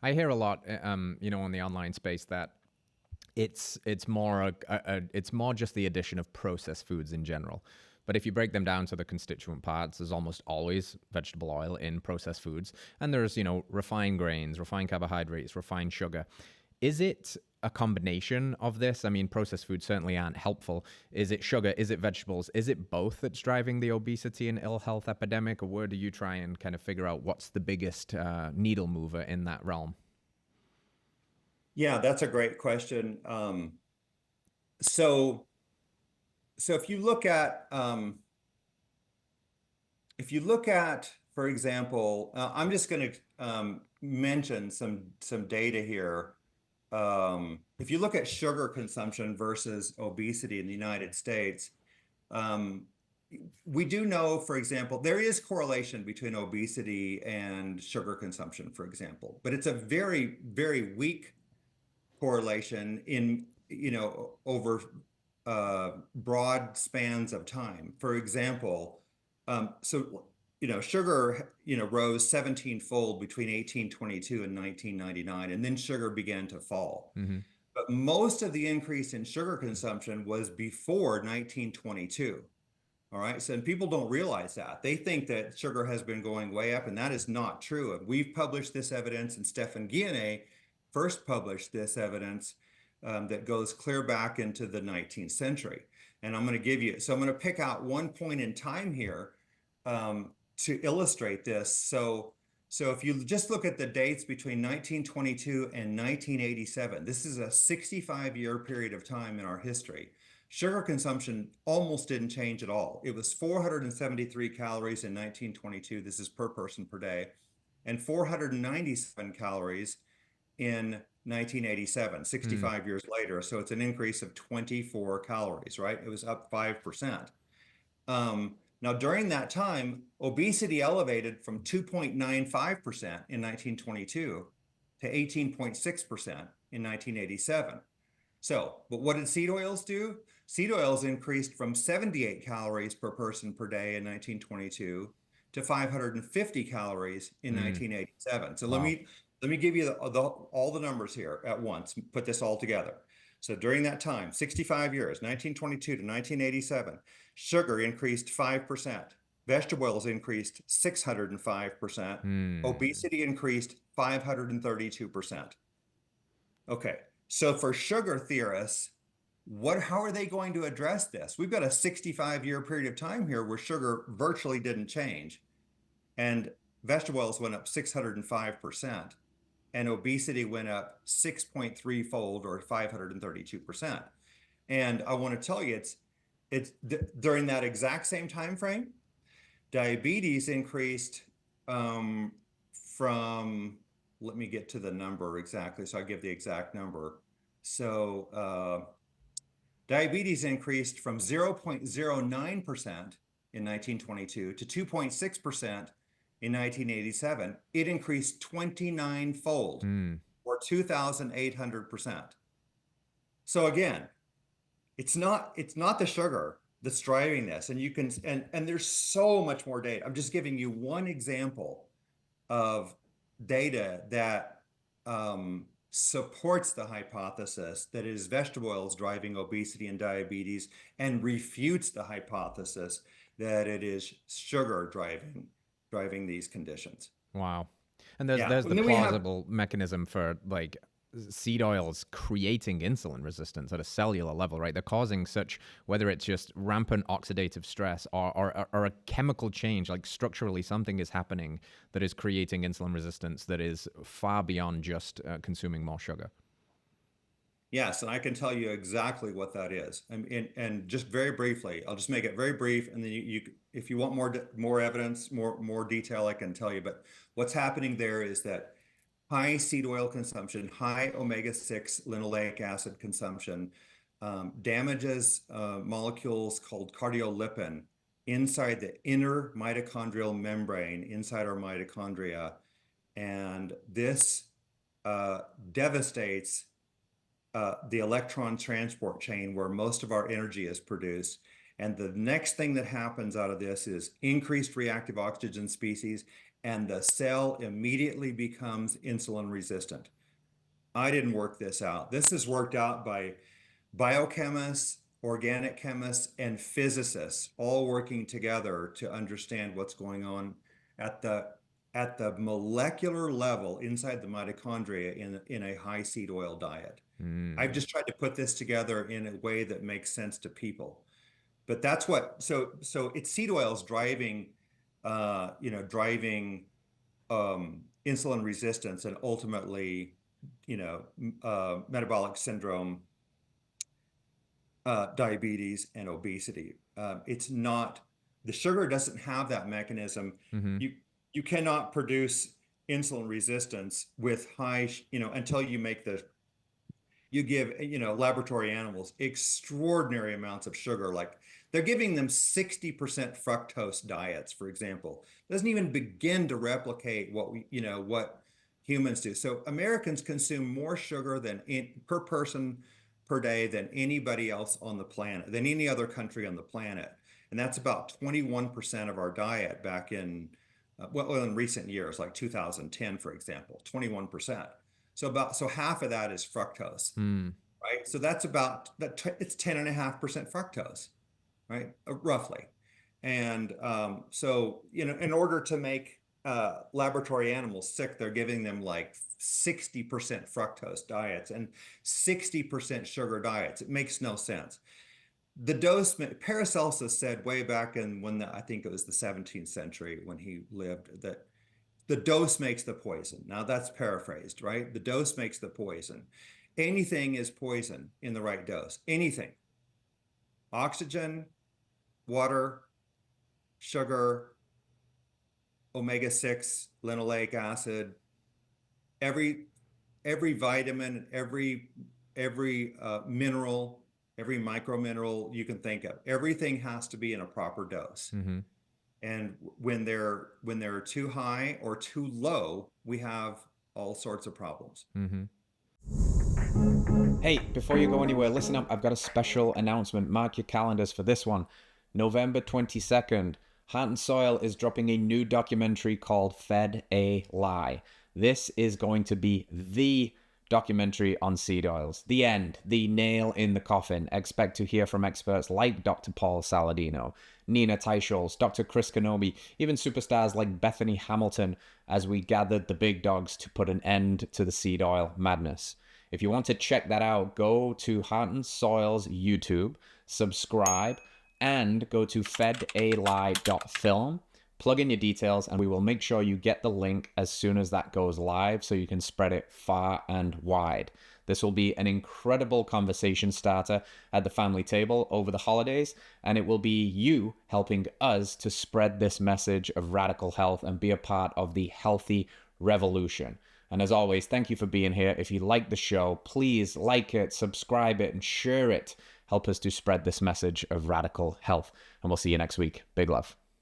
I hear a lot, on the online space that it's more it's more just the addition of processed foods in general. But if you break them down to the constituent parts, there's almost always vegetable oil in processed foods, and there's refined grains, refined carbohydrates, refined sugar. Is it a combination of this? I mean, processed foods certainly aren't helpful. Is it sugar? Is it vegetables? Is it both that's driving the obesity and ill health epidemic? Or where do you try and kind of figure out what's the biggest needle mover in that realm? Yeah, that's a great question. So, so if you look at, for example, I'm just going to mention some data here. If you look at sugar consumption versus obesity in the United States, um, we do know, for example, there is correlation between obesity and sugar consumption, for example, but it's a very, very weak correlation in, over broad spans of time. For example, sugar, rose 17-fold between 1822 and 1999, and then sugar began to fall. Mm-hmm. But most of the increase in sugar consumption was before 1922. All right. So and people don't realize that. They think that sugar has been going way up, and that is not true. And we've published this evidence, and Stefan Guillenet first published this evidence that goes clear back into the 19th century. And I'm going to so I'm going to pick out one point in time here to illustrate this. So if you just look at the dates between 1922 and 1987, this is a 65-year period of time in our history. Sugar consumption almost didn't change at all. It was 473 calories in 1922. This is per person per day, and 497 calories in 1987, Mm. 65 years later. So it's an increase of 24 calories, right? It was up 5%. Now, during that time, obesity elevated from 2.95% in 1922 to 18.6% in 1987. So, but what did seed oils do? Seed oils increased from 78 calories per person per day in 1922 to 550 calories in Mm. 1987. So Wow. let me give you all the numbers here at once, put this all together. So during that time, 65 years, 1922 to 1987, sugar increased 5%, vegetable oils increased 605%, Mm. obesity increased 532%. Okay, so for sugar theorists, how are they going to address this? We've got a 65-year period of time here where sugar virtually didn't change, and vegetable oils went up 605%, and obesity went up 6.3-fold or 532%. And I want to tell you, it's during that exact same time frame, diabetes increased um, from, let me get to the number exactly, so I give the exact number. So diabetes increased from 0.09% in 1922 to 2.6% in 1987. It increased 29-fold Mm. or 2,800%. So again, it's not the sugar that's driving this. And you can and there's so much more data. I'm just giving you one example of data that supports the hypothesis that it is vegetable oils driving obesity and diabetes, and refutes the hypothesis that it is sugar driving these conditions. Wow. And there's Yeah, there's the and then we have plausible mechanism for like seed oils creating insulin resistance at a cellular level, right? They're causing such, whether it's just rampant oxidative stress or a chemical change, like structurally something is happening that is creating insulin resistance that is far beyond just consuming more sugar. Yes, and I can tell you exactly what that is. And just very briefly, I'll just make it very brief, and then if you want more evidence, more detail, I can tell you. But what's happening there is that high seed oil consumption, high omega-6 linoleic acid consumption damages molecules called cardiolipin inside the inner mitochondrial membrane, inside our mitochondria, and this devastates the electron transport chain where most of our energy is produced. And the next thing that happens out of this is increased reactive oxygen species and the cell immediately becomes insulin resistant. I didn't work this out. This is worked out by biochemists, organic chemists, and physicists all working together to understand what's going on at the molecular level inside the mitochondria in a high seed oil diet. I've Mm. just tried to put this together in a way that makes sense to people. But that's what so it's seed oils driving driving insulin resistance and ultimately metabolic syndrome, diabetes, and obesity. It's not the sugar doesn't have that mechanism. Mm-hmm. You cannot produce insulin resistance with high, until you give, laboratory animals extraordinary amounts of sugar. Like they're giving them 60% fructose diets, for example. Doesn't even begin to replicate what humans do. So Americans consume more sugar per person per day than anybody else on the planet, than any other country on the planet. And that's about 21% of our diet back in, in recent years, like 2010, for example, 21%. So half of that is fructose, Mm. right? So that's about that. It's 10.5% fructose, right? Roughly. And so, in order to make laboratory animals sick, they're giving them like 60% fructose diets and 60% sugar diets. It makes no sense. The dose, Paracelsus said way back in I think it was the 17th century when he lived, that the dose makes the poison. Now that's paraphrased, right? The dose makes the poison. Anything is poison in the right dose. Anything. Oxygen, water, sugar, omega-6, linoleic acid, every vitamin, every mineral, every micro mineral you can think of. Everything has to be in a proper dose. Mm-hmm. And when they're too high or too low, we have all sorts of problems. Mm-hmm. Hey, before you go anywhere, listen up. I've got a special announcement. Mark your calendars for this one. November 22nd, Heart and Soil is dropping a new documentary called Fed a Lie. This is going to be the documentary on seed oils. The end, the nail in the coffin. Expect to hear from experts like Dr. Paul Saladino, Nina Teicholz, Dr. Chris Knobbe, even superstars like Bethany Hamilton, as we gathered the big dogs to put an end to the seed oil madness. If you want to check that out, go to Heart and Soil's YouTube, subscribe, and go to fedalie.film. Plug in your details, and we will make sure you get the link as soon as that goes live so you can spread it far and wide. This will be an incredible conversation starter at the family table over the holidays, and it will be you helping us to spread this message of radical health and be a part of the healthy revolution. And as always, thank you for being here. If you like the show, please like it, subscribe it, and share it. Help us to spread this message of radical health. And we'll see you next week. Big love.